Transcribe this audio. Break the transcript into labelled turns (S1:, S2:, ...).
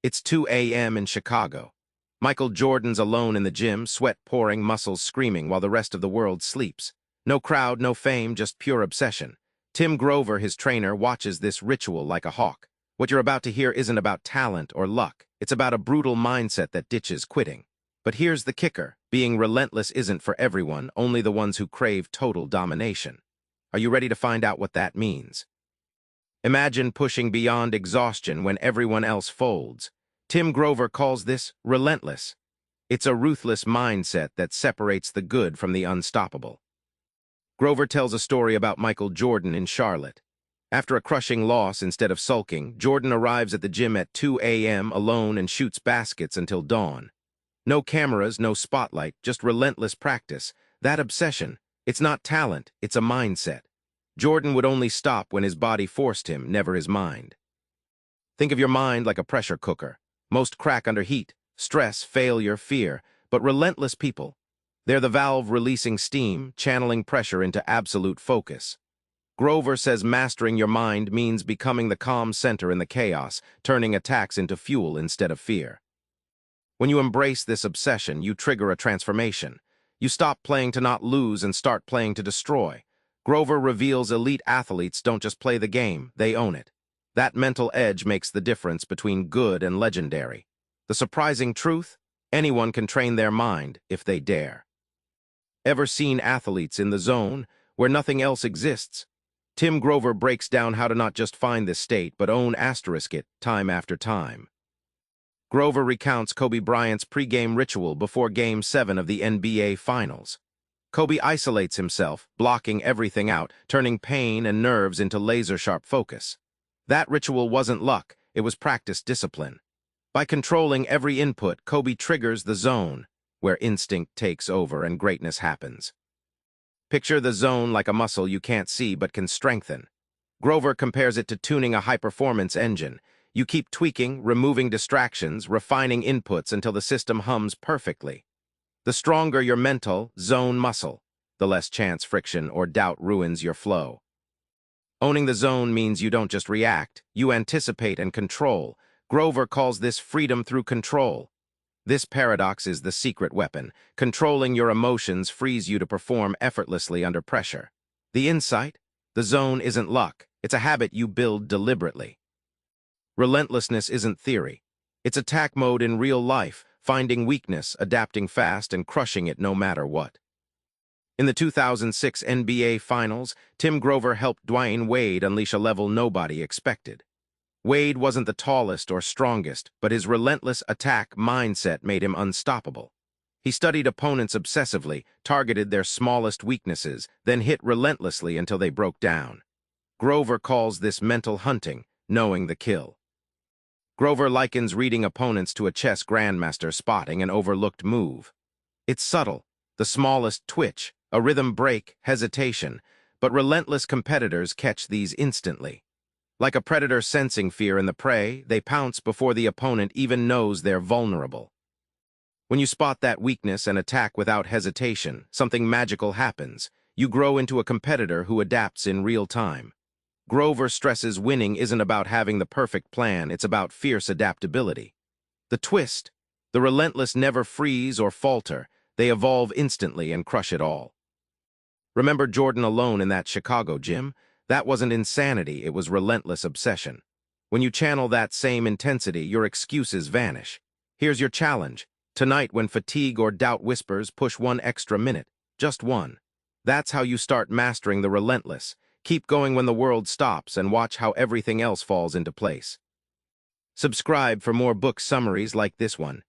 S1: It's 2 a.m. in Chicago. Michael Jordan's alone in the gym, sweat pouring, muscles screaming while the rest of the world sleeps. No crowd, no fame, just pure obsession. Tim Grover, his trainer, watches this ritual like a hawk. What you're about to hear isn't about talent or luck. It's about a brutal mindset that ditches quitting. But here's the kicker. Being relentless isn't for everyone, only the ones who crave total domination. Are you ready to find out what that means? Imagine pushing beyond exhaustion when everyone else folds. Tim Grover calls this relentless. It's a ruthless mindset that separates the good from the unstoppable. Grover tells a story about Michael Jordan in Charlotte. After a crushing loss, instead of sulking, Jordan arrives at the gym at 2 a.m. alone and shoots baskets until dawn. No cameras, no spotlight, just relentless practice. That obsession, it's not talent, it's a mindset. Jordan would only stop when his body forced him, never his mind. Think of your mind like a pressure cooker. Most crack under heat, stress, failure, fear, but relentless people. They're the valve releasing steam, channeling pressure into absolute focus. Grover says mastering your mind means becoming the calm center in the chaos, turning attacks into fuel instead of fear. When you embrace this obsession, you trigger a transformation. You stop playing to not lose and start playing to destroy. Grover reveals elite athletes don't just play the game, they own it. That mental edge makes the difference between good and legendary. The surprising truth? Anyone can train their mind if they dare. Ever seen athletes in the zone, where nothing else exists? Tim Grover breaks down how to not just find this state, but own it time after time. Grover recounts Kobe Bryant's pregame ritual before Game 7 of the NBA Finals. Kobe isolates himself, blocking everything out, turning pain and nerves into laser-sharp focus. That ritual wasn't luck, it was practiced discipline. By controlling every input, Kobe triggers the zone, where instinct takes over and greatness happens. Picture the zone like a muscle you can't see but can strengthen. Grover compares it to tuning a high-performance engine. You keep tweaking, removing distractions, refining inputs until the system hums perfectly. The stronger your mental, zone muscle, the less chance friction or doubt ruins your flow. Owning the zone means you don't just react, you anticipate and control. Grover calls this freedom through control. This paradox is the secret weapon. Controlling your emotions frees you to perform effortlessly under pressure. The insight? The zone isn't luck. It's a habit you build deliberately. Relentlessness isn't theory. It's attack mode in real life, finding weakness, adapting fast, and crushing it no matter what. In the 2006 NBA Finals, Tim Grover helped Dwyane Wade unleash a level nobody expected. Wade wasn't the tallest or strongest, but his relentless attack mindset made him unstoppable. He studied opponents obsessively, targeted their smallest weaknesses, then hit relentlessly until they broke down. Grover calls this mental hunting, knowing the kill. Grover likens reading opponents to a chess grandmaster spotting an overlooked move. It's subtle, the smallest twitch, a rhythm break, hesitation, but relentless competitors catch these instantly. Like a predator sensing fear in the prey, they pounce before the opponent even knows they're vulnerable. When you spot that weakness and attack without hesitation, something magical happens. You grow into a competitor who adapts in real time. Grover stresses winning isn't about having the perfect plan, it's about fierce adaptability. The twist, the relentless never freeze or falter, they evolve instantly and crush it all. Remember Jordan alone in that Chicago gym? That wasn't insanity, it was relentless obsession. When you channel that same intensity, your excuses vanish. Here's your challenge. Tonight, when fatigue or doubt whispers, push one extra minute. Just one. That's how you start mastering the relentless. Keep going when the world stops and watch how everything else falls into place. Subscribe for more book summaries like this one.